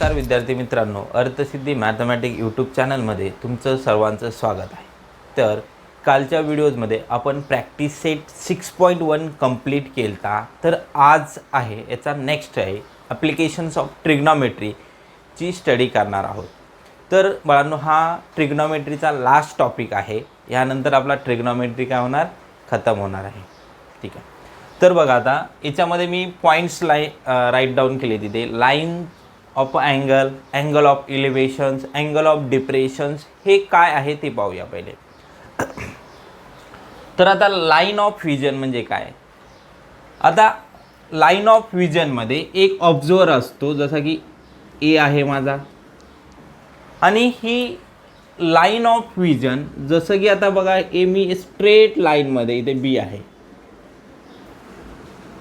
नमस्कार विद्यार्थी मित्रांनो, अर्थसिद्धी मॅथमॅटिक यूट्यूब चॅनलमध्ये तुमचं सर्वांचं स्वागत आहे। तर कालच्या व्हिडिओजमध्ये आपण प्रॅक्टिस सेट 6.1 कंप्लीट केलता। तर आज आहे याचा नेक्स्ट आहे ॲप्लिकेशन्स ऑफ ट्रिग्नॉमेट्रीची स्टडी करणार आहोत। तर बाळांनो, हा ट्रिग्नॉमेट्रीचा लास्ट टॉपिक आहे। यानंतर आपला ट्रिग्नॉमेट्री काय होणार, खतम होणार आहे। ठीक आहे, तर बघा आता याच्यामध्ये मी पॉईंट्स राईट डाऊन केले तिथे। Line of angle, angle of elevations, angle of depressions, हे काय आहे ते पाहूया पहिले। तर आता लाईन ऑफ व्हिजन म्हणजे काय। आता लाईन ऑफ व्हिजनमध्ये एक ऑब्झर्वर असतो, जसं की ए आहे माझा, आणि ही लाईन ऑफ व्हिजन जसं की आता बघा ए मी स्ट्रेट लाईनमध्ये, इथे बी आहे,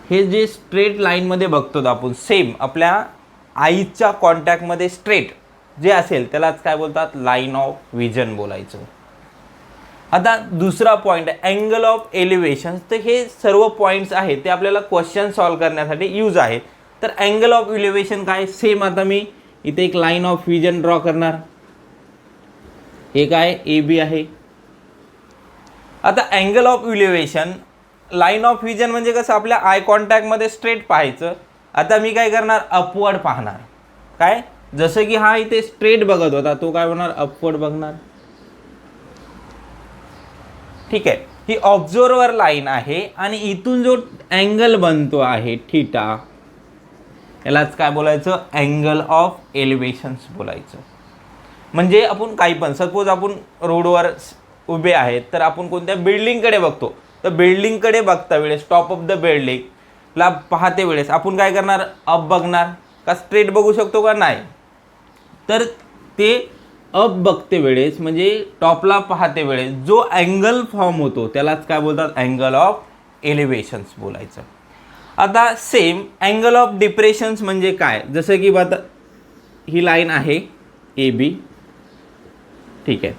हे जे स्ट्रेट लाईनमध्ये बघतो आपण, सेम आपल्या आईच्या कॉन्टॅक्टमध्ये स्ट्रेट जे असेल त्यालाच काय बोलतात, लाईन ऑफ व्हिजन बोलायचं। आता दुसरा पॉईंट आहे अँगल ऑफ एलिव्हेशन। तर हे सर्व पॉईंट्स आहेत ते आपल्याला क्वेश्चन सॉल्व करण्यासाठी यूज आहेत। तर अँगल ऑफ एलिव्हेशन काय, सेम आता मी इथे एक लाईन ऑफ व्हिजन ड्रॉ करणार, हे काय ए बी आहे। आता angle of elevation, line of vision म्हणजे कसं आपल्या आय कॉन्टॅक्टमध्ये स्ट्रेट पाहायचं। आता मी काय करणार, अपवर्ड पाहणार, काय जसं की हा इथे स्ट्रेट बघत होता, तो काय होणार, अपवर्ड बघणार। ठीक आहे, ही ऑब्झर्वर लाईन आहे आणि इथून जो अँगल बनतो आहे थीटा, यालाच काय बोलायचं, अँगल ऑफ एलिव्हेशन्स बोलायचं। म्हणजे आपण काही पण, सपोज आपण रोडवर उभे आहेत तर आपण कोणत्या बिल्डिंगकडे बघतो, तर बिल्डिंगकडे बघता वेळेस, टॉप ऑफ द बिल्डिंगला पाहते वेळेस आपण काय करणार, अप बघणार का स्ट्रेट बघू शकतो का, नाही। तर ते अप बघते वेळेस म्हणजे टॉपला पाहते वेळेस जो अँगल फॉर्म होतो त्यालाच काय बोलतात, अँगल ऑफ एलिव्हेशन्स बोलायचं। आता सेम अँगल ऑफ डिप्रेशन्स म्हणजे काय, जसं की आता ही लाईन आहे ए बी, ठीक आहे।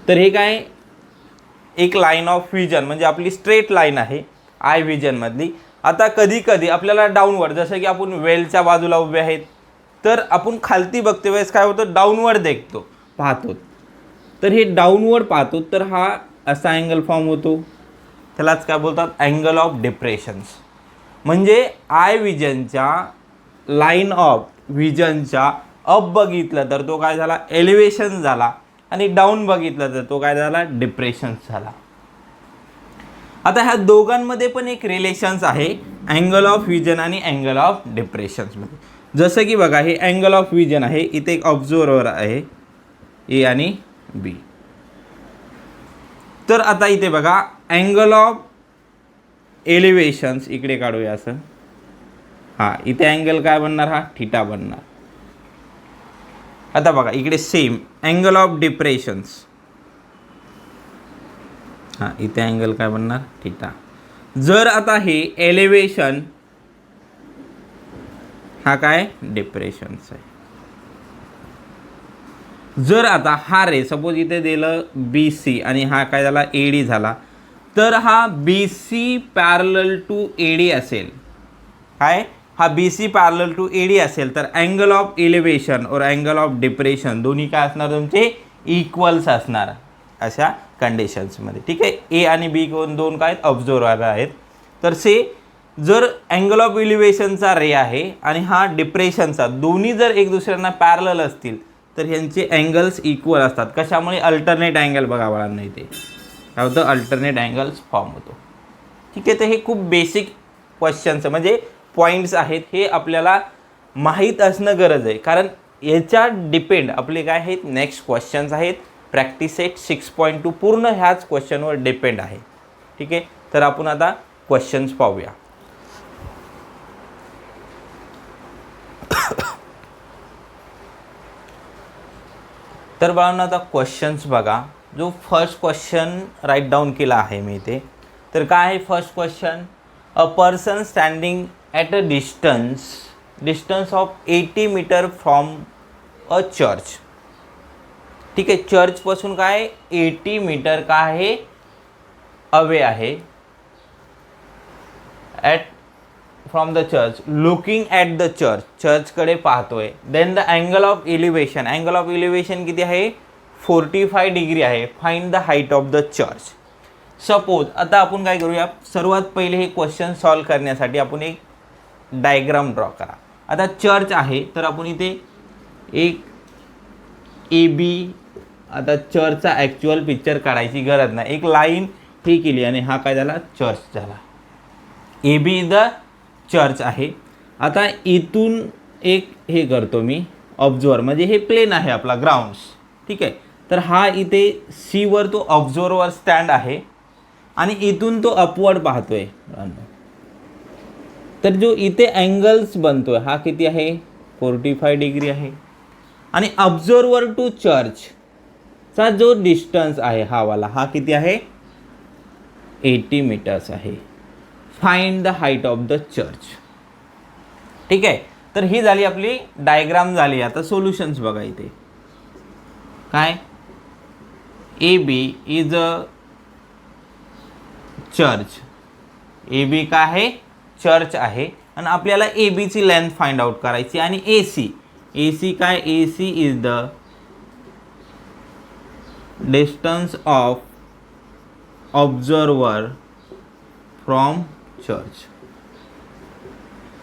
तर हे काय, एक लाईन ऑफ व्हिजन म्हणजे आपली स्ट्रेट लाईन आहे आय व्हिजनमधली। आता कधी कधी आपल्याला डाऊनवर्ड, जसं की आपण वेलच्या बाजूला उभे आहेत तर आपण खालती बघते वेळेस काय होतं, डाऊनवर्ड देखतो, पाहतो। तर हे डाऊनवर्ड पाहतो तर हा असा अँगल फॉर्म होतो, त्यालाच काय बोलतात, अँगल ऑफ डिप्रेशन्स। म्हणजे आय व्हिजनच्या, लाईन ऑफ व्हिजनच्या अप बघितलं तर तो काय झाला, एलिव्हेशन झाला, आणि डाऊन बघितलं तर तो काय झाला, डिप्रेशन्स झाला। आता ह्या दोघांमध्ये पण एक रिलेशन्स आहे अँगल ऑफ व्हिजन आणि अँगल ऑफ डिप्रेशन्समध्ये। जसं की बघा हे अँगल ऑफ व्हिजन आहे, इथे एक ऑब्झर्वर आहे ए आणि बी। तर आता इथे बघा अँगल ऑफ एलिव्हेशन्स इकडे काढूया असं, हां इथे अँगल काय बनणार, हा थीटा बनणार। आता बघा इकडे सेम अँगल ऑफ डिप्रेशन्स, हां इथे अँगल काय बनणार, थीटा। जर आता हे एलिव्हेशन, हा काय डिप्रेशन्स आहे। जर आता हा रे सपोज इथे दिलं बी सी आणि हा काय झाला, ए डी झाला, तर हा B C parallel to A D असेल, काय हा B C parallel to A D असेल तर अँगल ऑफ एलिव्हेशन और अँगल ऑफ डिप्रेशन दोन्ही काय असणार, तुमचे इक्वल्स असणार अशा कंडिशन्समध्ये। ठीक आहे, ए आणि बी दोन काय ऑब्झर्वर आहेत। तर जर अँगल ऑफ एलिव्हेशनचा रे आहे आणि हा डिप्रेशनचा, दोन्ही जर एक दुसऱ्यांना पॅरलल असतील तर ह्यांचे अँगल्स इक्वल असतात। कशामुळे, अल्टरनेट अँगल बघा बाळांना, इथे काय होतं, अल्टरनेट अँगल्स फॉर्म होतो। ठीक आहे, तर हे खूप बेसिक क्वेश्चन्स म्हणजे पॉईंट्स आहेत, हे आपल्याला माहीत असणं गरज आहे, कारण याच्या डिपेंड आपले काय आहेत, नेक्स्ट क्वेश्चन्स आहेत। प्रॅक्टिस सेट 6.2 पूर्ण ह्याच क्वेश्चनवर डिपेंड आहे। ठीक आहे, तर आपण आता क्वेश्चन्स पाहूया। तर बाळांनो आता क्वेश्चन्स बघा, जो फर्स्ट क्वेश्चन राईट डाऊन केला आहे मी इथे, तर काय आहे first question, a person standing at a distance of 80 metre from a church. ठीक आहे, चर्चपासून काय 80 मीटर काय आहे, अवे आहे, at from the church, looking at the church, चर्चकडे पाहतोय. Then the angle of elevation, angle of elevation किती आहे 45 डिग्री आहे. Find the height of the church. Suppose आता आपण काय करूया, सर्वात पहिले हे क्वेश्चन सॉल्व करण्यासाठी आपण एक डायग्राम ड्रॉ करा. आता चर्च आहे तर आपण इथे एक ए बी, आता चर्चचा ॲक्च्युअल पिक्चर काढायची गरज नाही, एक लाईन ही केली आणि हा काय झाला चर्च झाला. ए बी द चर्च आहे. आता इथून एक हे करतो मी ऑब्झर्वर, म्हणजे हे प्लेन आहे आपला ग्राउंड्स, ठीक आहे. तर हा इथे सीवर तो ऑब्झर्वर स्टँड आहे आणि इथून तो अपवर्ड पाहतोय. तर जो इथे अँगल्स बनतोय हा किती आहे 45 डिग्री आहे. आणि ऑब्झर्वर टू चर्चचा जो डिस्टन्स आहे हा वाला, हा किती आहे 80 मीटर्स आहे. Find the height of the church. ठीक आहे. तर ही झाली आपली डायग्राम झाली. आता सोल्युशन्स बघा इथे काय, ए B is a church, A B काय आहे चर्च आहे आणि आपल्याला ए बीची लेंथ फाइंड आउट करायची. आणि ए सी काय, A C is the distance of observer from church.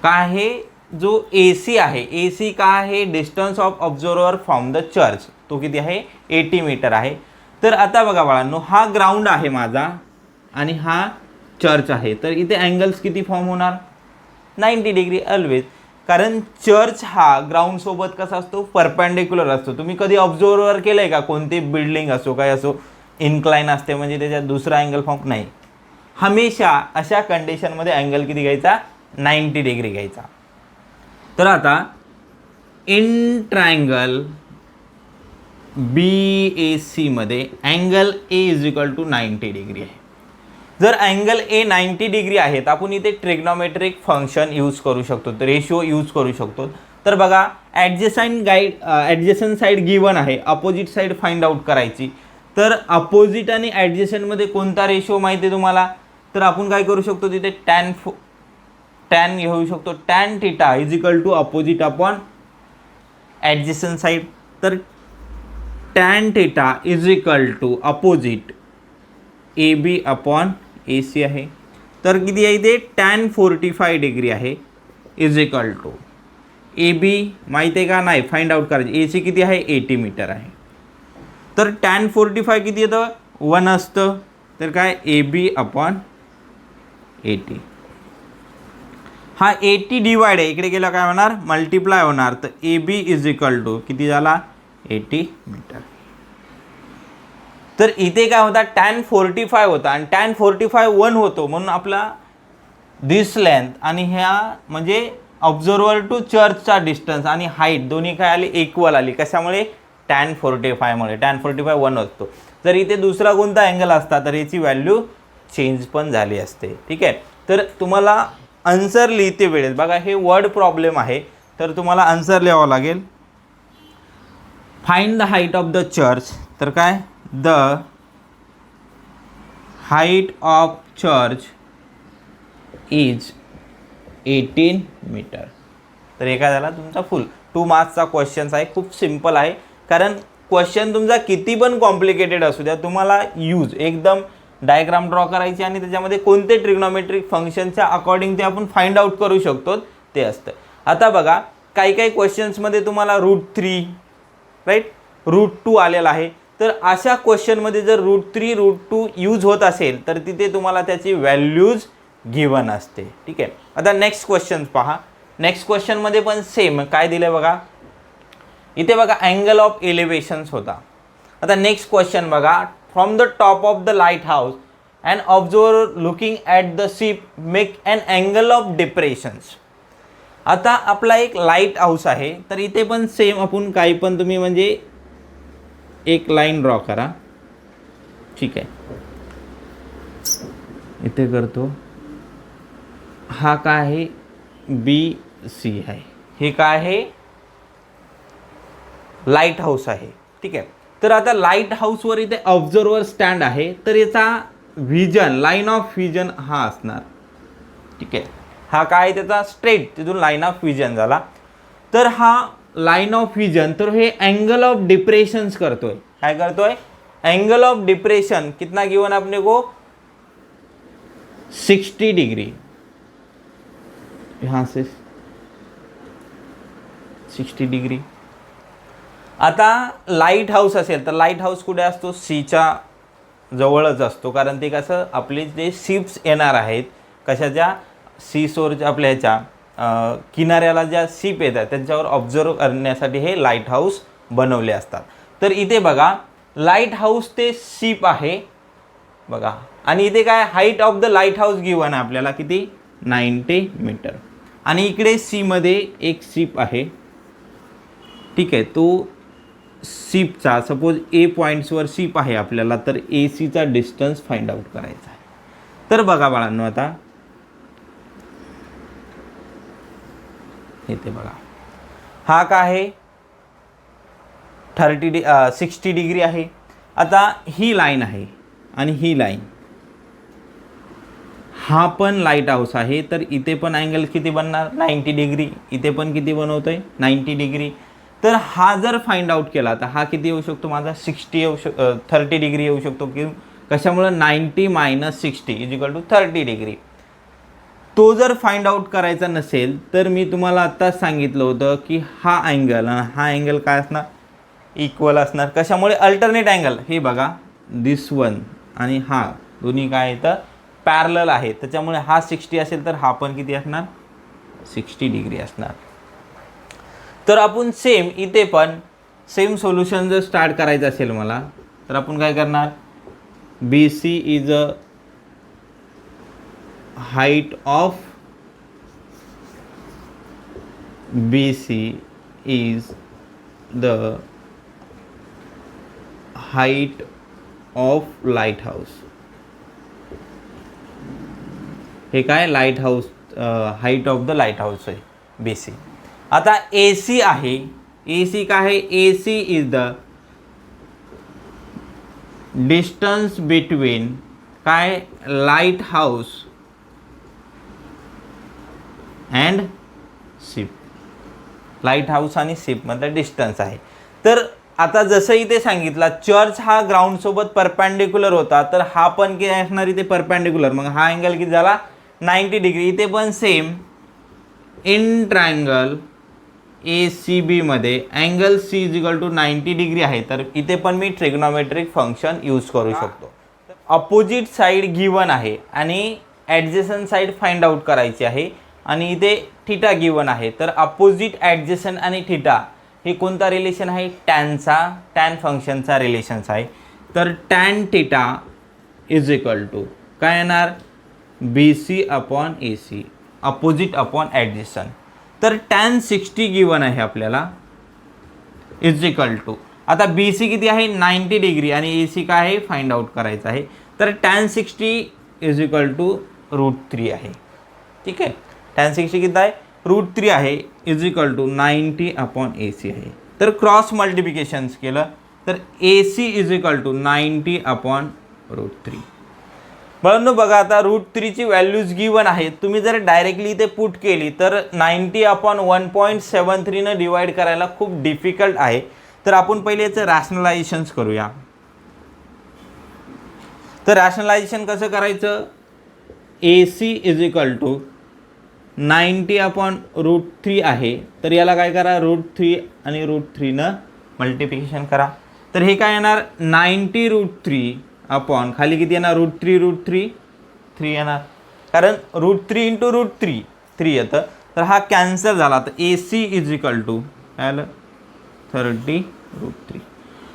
काय आहे जो ए सी आहे, ए सी काय आहे distance of observer from the church, तो किती आहे 80 मीटर आहे. तर आता बघा बाळांनो, हा ग्राउंड आहे माझा आणि हा चर्च आहे. तर इथे अँगल्स किती फॉर्म होणार 90 डिग्री ऑलवेज, कारण चर्च हा ग्राउंडसोबत कसा असतो परपेंडिक्युलर असतो. तुम्ही कधी ऑब्झर्वर केलं आहे का, कोणती बिल्डिंग असो काय असो इन्क्लाइन असते म्हणजे त्याच्यात दुसरा अँगल फॉर्म नाही. हमेशा अशा कंडिशनमध्ये अँगल किती घ्यायचा 90 डिग्री घ्यायचा. तर आता in triangle B A C मध्ये angle A is equal to 90 degree आहे. जर अँगल ए 90 डिग्री आहे तर आपण इथे ट्रिग्नोमेट्रिक फंक्शन यूज करू शकतो, तर रेशिओ यूज करू शकतो. तर बघा ॲडजसंट साईड गिवन आहे, अपोजिट साईड फाइंड आउट करायची. तर अपोजिट आणि ॲडजसंटमध्ये कोणता रेशिओ माहिती आहे तुम्हाला, तर आपण काय करू शकतो तिथे टॅन घेऊ शकतो. Tan theta is equal to opposite upon adjacent side. तर tan theta is equal to opposite A B upon A C आहे. तर किती आहे इथे टॅन 45 डिग्री आहे is equal to A B माहिती आहे का नाही फाइंड आउट करायची. ए सी किती आहे 80 मीटर आहे. तर टॅन 45 किती येतं 1 असतं, तर काय ए बी अपॉन 80. हा 80 डिवाइड आहे, इकडे गेला काय होणार मल्टिप्लाय होणार. तर A B is equal to किती झाला 80 मीटर. तर इथे काय होता टॅन 45 होता आणि टॅन 45 1 होतो, म्हणून आपला दिस लेंथ आणि ह्या म्हणजे ऑब्झर्वर टू चर्चचा डिस्टन्स आणि हाईट दोन्ही काय आली इक्वल आली. कशामुळे टॅन 45 मुळे. टॅन 45 1 असतो. जर इथे दुसरा कोणता अँगल असता तर याची व्हॅल्यू चेंज पण झाली असते. ठीक आहे. तर तुम्हाला आन्सर लिहिते वेळेस बघा हे वर्ड प्रॉब्लेम आहे, तर तुम्हाला आन्सर लिहावं लागेल. Find the height of the church. तर काय the height of church is 18 metre. तर हे काय झाला तुमचा फुल 2 मार्क्सचा क्वेश्चन आहे. खूप सिम्पल आहे, कारण क्वेश्चन तुमचा किती पण कॉम्प्लिकेटेड असू द्या तुम्हाला यूज एकदम डायग्राम ड्रॉ करायची आणि त्याच्यामध्ये कोणते ट्रिग्नोमेट्रिक फंक्शनच्या अकॉर्डिंग ते आपण फाइंड आउट करू शकतो ते असतं. आता बघा काही काही क्वेश्चन्समध्ये तुम्हाला √3 राईट √2 आलेला आहे. तर अशा क्वेश्चनमध्ये जर √3 √2 यूज होत असेल तर तिथे तुम्हाला त्याची व्हॅल्यूज गिवन असते. ठीक आहे. आता नेक्स्ट क्वेश्चन पहा. नेक्स्ट क्वेश्चनमध्ये पण सेम काय दिलं बघा, इथे बघा अँगल ऑफ एलिव्हेशन्स होता. आता नेक्स्ट क्वेश्चन बघा, from the top of the light house and observer looking at the ship make an angle of depressions. आता आपला एक लाईट हाऊस आहे, तर इथे पण सेम आपण काही पण तुम्ही म्हणजे एक लाईन ड्रॉ करा. ठीक आहे. इथे करतो. हा काय आहे बी सी आहे, हे काय आहे लाईट हाऊस आहे. ठीक आहे. तर आता लाईट हाऊसवर इथे ऑब्झर्वर स्टँड आहे, तर याचा व्हिजन लाईन ऑफ व्हिजन हा असणार. ठीक आहे. हा काय त्याचा स्ट्रेट तिथून लाईन ऑफ विजन झाला. तर हा लाईन ऑफ विजन, तर हे अँगल ऑफ डिप्रेशन्स करतोय. काय करतोय? एंगल ऑफ डिप्रेशन कितना गिवन अपने को 60 डिग्री, यहां से 60 डिग्री. आता लाईट हाऊस असेल तर लाईट हाऊस कुठे असतो? सीच्या जवळच असतो, कारण ते कसं आपले जे शिप्स येणार आहेत कशाच्या सी सोरच्या आपल्या ह्याच्या किनाऱ्याला ज्या शिप येतात त्यांच्यावर ऑब्झर्व करण्यासाठी हे लाईट हाऊस बनवले असतात. तर इथे बघा लाईट हाऊस ते शिप आहे बघा, आणि इथे काय height of the light house given आहे आपल्याला किती 90 मीटर. आणि इकडे सी मध्ये एक शिप आहे, ठीक आहे. तो शिपचा सपोज ए पॉईंट्सवर शिप आहे आपल्याला, तर ए सीचा डिस्टन्स फाइंड आउट करायचा आहे. तर बघा बाळांनो, आता इथे बघा हा काय आहे 60 डिग्री आहे. आता ही लाईन आहे आणि ही लाईन, हा पण लाईट हाऊस आहे, तर इथे पण अँगल किती बनणार 90 डिग्री, इथे पण किती बनवतोय 90 डिग्री. तर हा जर फाइंड आउट केला तर हा किती येऊ शकतो माझा 60 येऊ 30 डिग्री येऊ शकतो. की कशामुळे 90 - 60 = 30 डिग्री. तो जर फाइंड आउट करायचा नसेल तर मी तुम्हाला आत्ताच सांगितलं होतं की हा अँगल आणि हा अँगल काय असणार इक्वल असणार. कशामुळे अल्टरनेट अँगल, हे बघा दिस वन आणि हा दोन्ही काय येतं पॅरलल आहे, त्याच्यामुळे हा 60 असेल तर हा पण किती असणार 60 डिग्री असणार. तर आपण सेम इथे पण सेम सोल्युशन जर स्टार्ट करायचं असेल मला, तर आपण काय करणार B C is a height of B C is the height of light house. हे काय light house height of the light house आहे बी सी. आता ए सी आहे, ए सी काय आहे A C is the distance between काय light house and ship. Light house आणि ship मधला डिस्टन्स आहे. तर आता जसं इथे सांगितलं चर्च हा ग्राउंड सोबत परपेंडिक्युलर होता, तर हा पण किती असणार इथे परपेंडिक्युलर, मग हा अँगल किती झाला 90 डिग्री. इथे पण same in triangle A C B मध्ये अँगल सी = 90 डिग्री आहे, तर इथे पण मी ट्रिग्नोमेट्रिक फंक्शन यूज करू शकतो. अपोजिट साईड गिवन आहे आणि ॲडजेसंट साईड फाइंड आउट करायची आहे, आणि इथे थिटा गिवन आहे. तर अपोजिट ॲडजेसंट आणि थिटा हे कोणता रिलेशन आहे टॅनचा, टॅन फंक्शनचा रिलेशन्स आहे. तर टॅन थिटा = काय येणार B C upon A C, opposite upon ॲडजेसंट. तर टॅन 60 गिवन आहे आपल्याला = आता बी सी किती आहे 90 डिग्री आणि ए सी काय आहे फाइंड आउट करायचं आहे. तर टॅन 60 = √3 आहे. ठीक आहे, टॅन 60 किती आहे √3 आहे = 90 अपॉन ए सी आहे. तर क्रॉस मल्टिप्लिकेशन्स केलं तर ए सी = 90 अपॉन √3. म्हणून बघा आता √3 ची व्हॅल्यूज गिवन आहेत. तुम्ही जर डायरेक्टली इथे पुट केली तर 90 अपॉन 1.73 न डिवाइड करायला खूप डिफिकल्ट आहे. तर आपण पहिले याचं रॅशनलायझेशन्स करूया. तर रॅशनलायझेशन कसं करायचं ए सी = 90 अपॉन √3 आहे, तर याला काय करा √3 आणि √3 न मल्टिप्लिकेशन करा. तर हे काय येणार 90 √3 अपॉन खाली किती येणार √3 3 येणार, कारण √3 × √3 3 येतं. तर हा कॅन्सल झाला. तर ए सी = काय आलं 30 √3.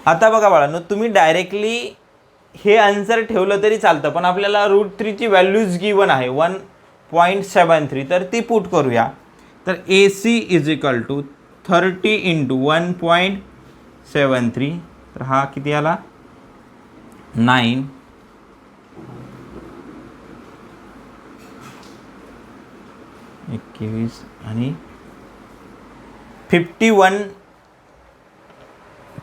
आता बघा बाळांनो, तुम्ही डायरेक्टली हे आन्सर ठेवलं तरी चालतं, पण आपल्याला √3 ची व्हॅल्यूज गिवन आहे 1.73, तर ती पुट करूया. तर ए सी = 30 × 1.73, तर हा किती आला 9 21 आणि 51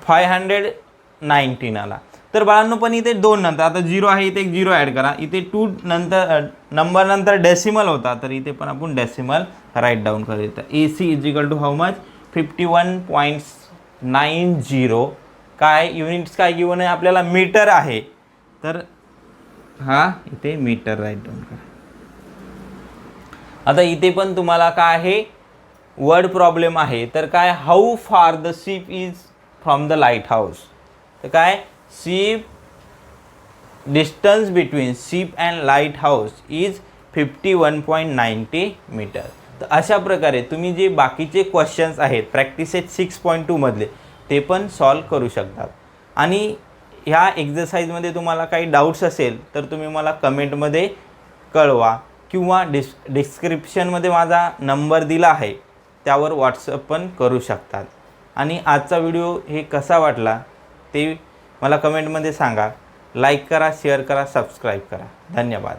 519 आला. तर बाळांनो पण इथे 2 नंतर आता 0 आहे, इथे एक 0 ॲड करा. इथे 2 नंतर नंबर नंतर डेसिमल होता, तर इथे पण आपण डेसिमल राईट डाऊन करूया. तर AC is equal to how much 51.90. काय युनिट्स काय गिवन आहे आपल्याला, मीटर आहे, तर हा इथे मीटर राईट डाऊन करा. आता इथे पण तुम्हाला काय आहे, वर्ड प्रॉब्लेम आहे. तर काय, how far the ship is from the light house. तर काय, ship distance between ship and light house is 51.90 metre. तर अशा प्रकारे तुम्ही जे बाकीचे क्वेश्चन्स आहेत प्रॅक्टिसेट 6.2 मधले ते पण सॉल्व करू शकतात. आणि ह्या एक्झरसाइजमध्ये तुम्हाला काही डाऊट्स असेल तर तुम्ही मला कमेंटमध्ये कळवा किंवा डिस्क्रिप्शनमध्ये माझा नंबर दिला आहे त्यावर व्हॉट्सअप पण करू शकतात. आणि आजचा व्हिडिओ हे कसा वाटला ते मला कमेंटमध्ये सांगा. लाईक करा, शेअर करा, सबस्क्राईब करा. धन्यवाद.